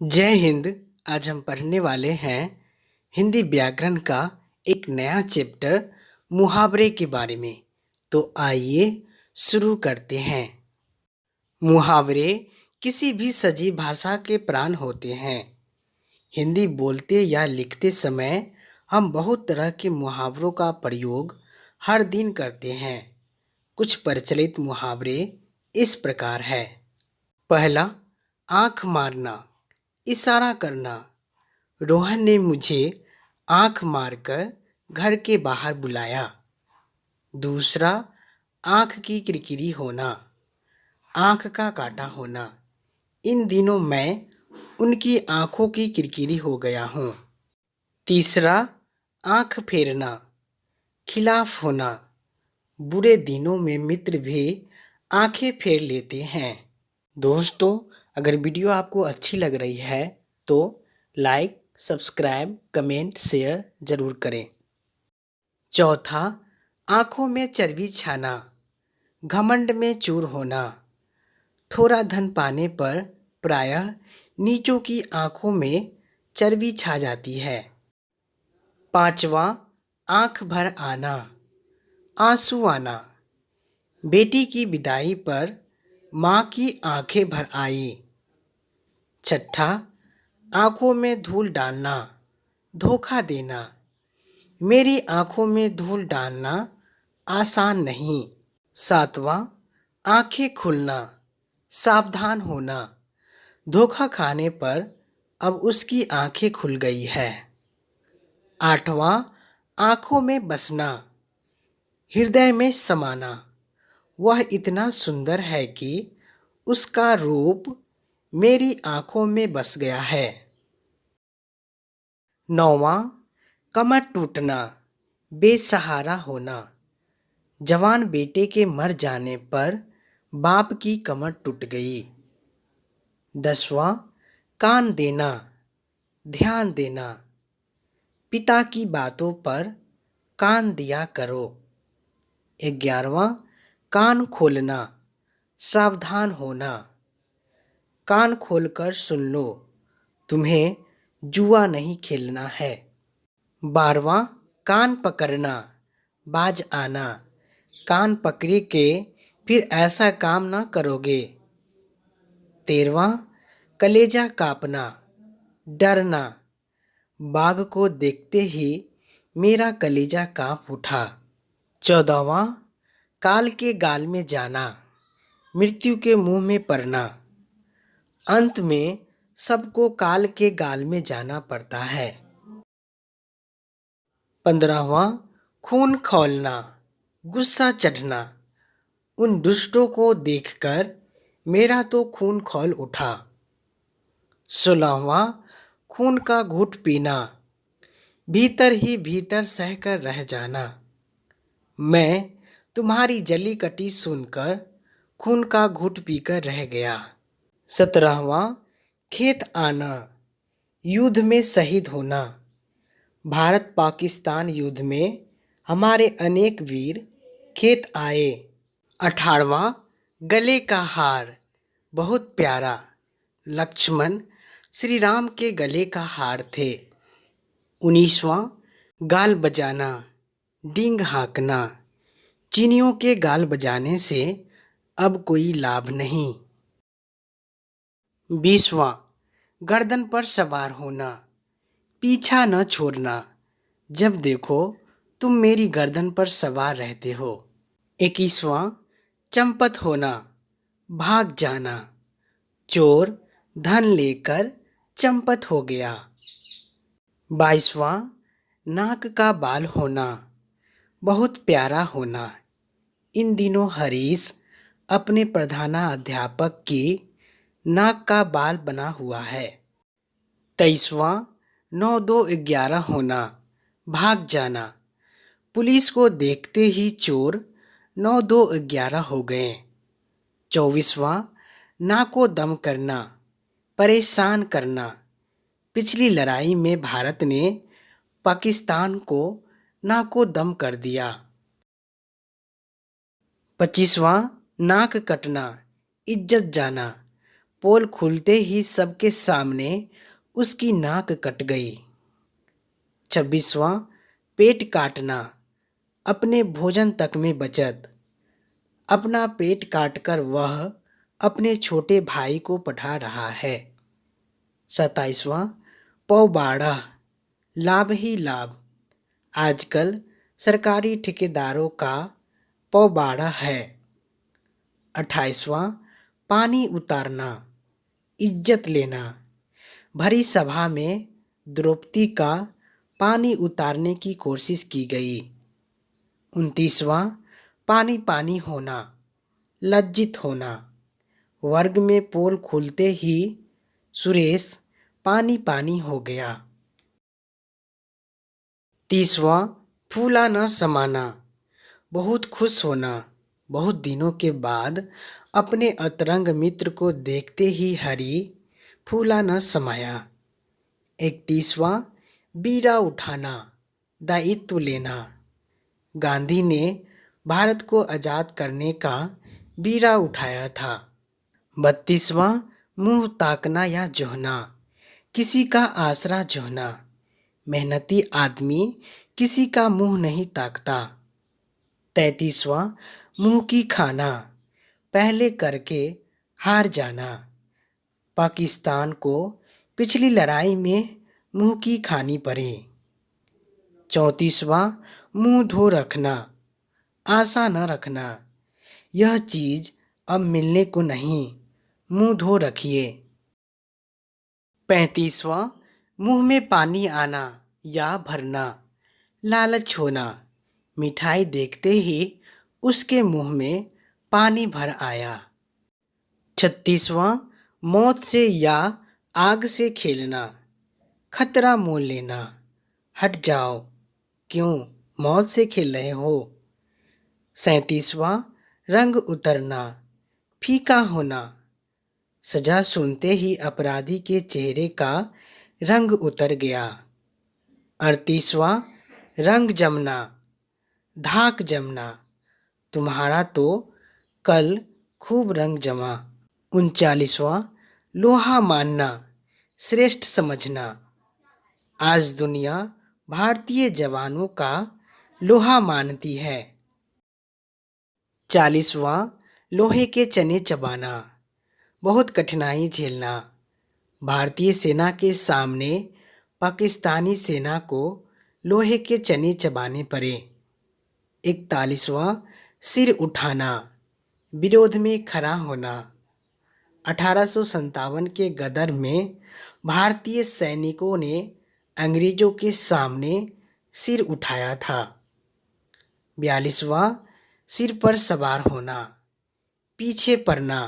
जय हिंद। आज हम पढ़ने वाले हैं हिंदी व्याकरण का एक नया चैप्टर मुहावरे के बारे में। तो आइए शुरू करते हैं। मुहावरे किसी भी सजीव भाषा के प्राण होते हैं। हिंदी बोलते या लिखते समय हम बहुत तरह के मुहावरों का प्रयोग हर दिन करते हैं। कुछ प्रचलित मुहावरे इस प्रकार है। पहला, आंख मारना, इशारा करना। रोहन ने मुझे आंख मारकर घर के बाहर बुलाया। दूसरा, आंख की किरकिरी होना, आंख का काटा होना। इन दिनों मैं उनकी आंखों की किरकिरी हो गया हूँ। तीसरा, आंख फेरना, खिलाफ होना। बुरे दिनों में मित्र भी आंखें फेर लेते हैं। दोस्तों, अगर वीडियो आपको अच्छी लग रही है तो लाइक, सब्सक्राइब, कमेंट, शेयर जरूर करें। चौथा, आंखों में चर्बी छाना, घमंड में चूर होना। थोड़ा धन पाने पर प्रायः नीचों की आंखों में चर्बी छा जाती है। पांचवा, आंख भर आना, आंसू आना। बेटी की विदाई पर माँ की आंखें भर आई। छठा, आंखों में धूल डालना, धोखा देना। मेरी आंखों में धूल डालना आसान नहीं। सातवां, आंखें खुलना, सावधान होना। धोखा खाने पर अब उसकी आंखें खुल गई है। आठवां, आंखों में बसना, हृदय में समाना। वह इतना सुंदर है कि उसका रूप मेरी आंखों में बस गया है। नौवां, कमर टूटना, बेसहारा होना। जवान बेटे के मर जाने पर बाप की कमर टूट गई। 10वां, कान देना, ध्यान देना। पिता की बातों पर कान दिया करो। 11वां, कान खोलना, सावधान होना। कान खोलकर सुन लो, तुम्हें जुआ नहीं खेलना है। 12वां, कान पकड़ना, बाज आना। कान पकड़े के फिर ऐसा काम ना करोगे। 13वां, कलेजा कांपना, डरना। बाघ को देखते ही मेरा कलेजा कांप उठा। 14वां, काल के गाल में जाना, मृत्यु के मुंह में पड़ना। अंत में सबको काल के गाल में जाना पड़ता है। 15वां, खून खौलना, गुस्सा चढ़ना। उन दुष्टों को देखकर मेरा तो खून खौल उठा। 16वां, खून का घूंट पीना, भीतर ही भीतर सहकर रह जाना। मैं तुम्हारी जली कटी सुनकर खून का घूंट पीकर रह गया। 17वां, खेत आना, युद्ध में शहीद होना। भारत पाकिस्तान युद्ध में हमारे अनेक वीर खेत आए। 18वां, गले का हार, बहुत प्यारा। लक्ष्मण श्री राम के गले का हार थे। 19वां, गाल बजाना, डींग हाँकना। चीनियों के गाल बजाने से अब कोई लाभ नहीं। 20वां, गर्दन पर सवार होना, पीछा न छोड़ना। जब देखो तुम मेरी गर्दन पर सवार रहते हो। 21वां, चंपत होना, भाग जाना। चोर धन लेकर चंपत हो गया। 22वां, नाक का बाल होना, बहुत प्यारा होना। इन दिनों हरीश अपने प्रधानाध्यापक की नाक का बाल बना हुआ है। 23वां, 9-2-11 होना, भाग जाना। पुलिस को देखते ही चोर 9-2-11 हो गए। 24वां, नाको दम करना, परेशान करना। पिछली लड़ाई में भारत ने पाकिस्तान को नाको दम कर दिया। 25वां, नाक कटना, इज्जत जाना। पोल खुलते ही सबके सामने उसकी नाक कट गई। 26वां पेट काटना, अपने भोजन तक में बचत। अपना पेट काटकर वह अपने छोटे भाई को पढ़ा रहा है। 27वां पौबाड़ा, लाभ ही लाभ। आजकल सरकारी ठेकेदारों का पौबाड़ा है। 28वां पानी उतारना, इज्जत लेना। भरी सभा में द्रौपदी का पानी उतारने की कोशिश की गई। 29वां पानी पानी होना, लज्जित होना। वर्ग में पोल खुलते ही सुरेश पानी पानी हो गया। 30वां फूला न समाना, बहुत खुश होना। बहुत दिनों के बाद अपने अतरंग मित्र को देखते ही हरी फूला न समाया। 31वां बीड़ा उठाना, दायित्व लेना। गांधी ने भारत को आज़ाद करने का बीड़ा उठाया था। 32वां मुंह ताकना या जोहना, किसी का आसरा जोहना। मेहनती आदमी किसी का मुंह नहीं ताकता। 33वां मुंह की खाना, पहले करके हार जाना। पाकिस्तान को पिछली लड़ाई में मुंह की खानी पड़ी। 34वां मुंह धो रखना, आशा न रखना। यह चीज़ अब मिलने को नहीं, मुंह धो रखिए। 35वां मुंह में पानी आना या भरना, लालच होना। मिठाई देखते ही उसके मुंह में पानी भर आया। 36वां मौत से या आग से खेलना, खतरा मोल लेना। हट जाओ, क्यों मौत से खेल रहे हो। 37वां रंग उतरना, फीका होना। सजा सुनते ही अपराधी के चेहरे का रंग उतर गया। 38वां रंग जमना, धाक जमना। तुम्हारा तो कल खूब रंग जमा। 39वां लोहा मानना, श्रेष्ठ समझना। आज दुनिया भारतीय जवानों का लोहा मानती है। 40वां लोहे के चने चबाना, बहुत कठिनाई झेलना। भारतीय सेना के सामने पाकिस्तानी सेना को लोहे के चने चबाने पड़े। 41वां सिर उठाना, विरोध में खड़ा होना। 1857 के गदर में भारतीय सैनिकों ने अंग्रेजों के सामने सिर उठाया था। 42वां सिर पर सवार होना, पीछे पड़ना।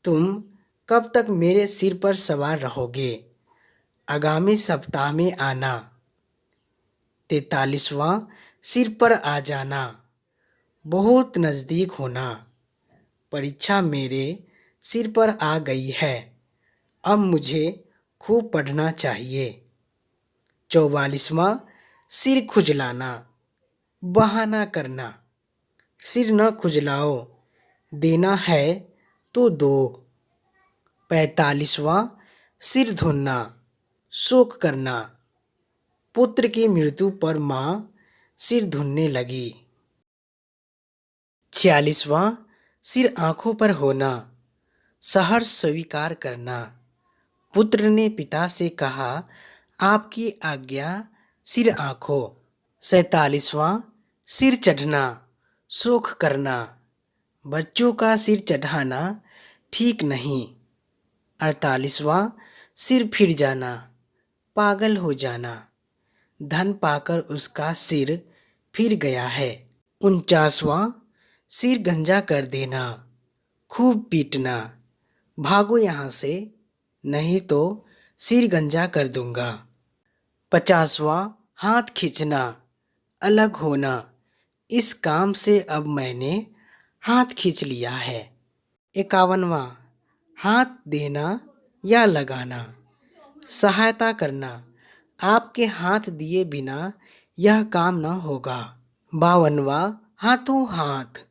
तुम कब तक मेरे सिर पर सवार रहोगे, आगामी सप्ताह में आना। 43वां सिर पर आ जाना, बहुत नज़दीक होना। परीक्षा मेरे सिर पर आ गई है, अब मुझे खूब पढ़ना चाहिए। 44वां सिर खुजलाना, बहाना करना। सिर न खुजलाओ, देना है तो दो। 45वां सिर धुनना, शोक करना। पुत्र की मृत्यु पर माँ सिर धुनने लगी। 46वां सिर आंखों पर होना, सहर्ष स्वीकार करना। पुत्र ने पिता से कहा, आपकी आज्ञा सिर आंखों। 47वां सिर चढ़ना, शोक करना। बच्चों का सिर चढ़ाना ठीक नहीं। 48वां सिर फिर जाना, पागल हो जाना। धन पाकर उसका सिर फिर गया है। 49वां सिर गंजा कर देना, खूब पीटना। भागो यहाँ से, नहीं तो सिर गंजा कर दूंगा। 50वां हाथ खींचना, अलग होना। इस काम से अब मैंने हाथ खींच लिया है। 51वां हाथ देना या लगाना, सहायता करना। आपके हाथ दिए बिना यह काम न होगा। 52वां हाथों हाथ,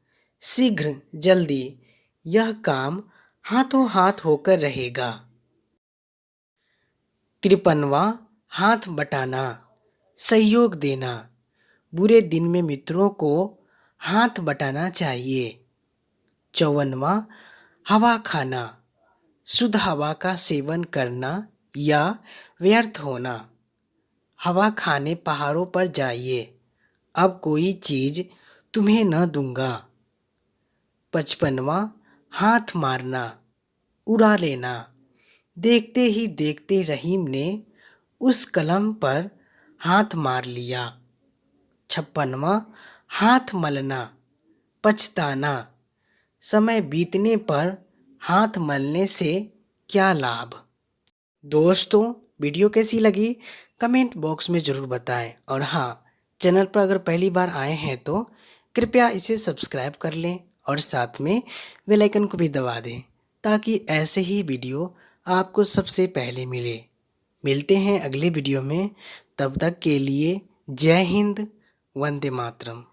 शीघ्र जल्दी, यह काम हाथों हाथ होकर रहेगा। 53वां हाथ बटाना, सहयोग देना। बुरे दिन में मित्रों को हाथ बटाना चाहिए। 54वां हवा खाना, शुद्ध हवा का सेवन करना या व्यर्थ होना। हवा खाने पहाड़ों पर जाइए, अब कोई चीज तुम्हें न दूंगा। 55वां हाथ मारना, उड़ा लेना। देखते ही देखते रहीम ने उस कलम पर हाथ मार लिया। 56वां हाथ मलना, पछताना। समय बीतने पर हाथ मलने से क्या लाभ। दोस्तों, वीडियो कैसी लगी कमेंट बॉक्स में ज़रूर बताएं। और हाँ, चैनल पर अगर पहली बार आए हैं तो कृपया इसे सब्सक्राइब कर लें और साथ में बेल आइकन को भी दबा दें ताकि ऐसे ही वीडियो आपको सबसे पहले मिले। मिलते हैं अगले वीडियो में, तब तक के लिए जय हिंद, वंदे मातरम।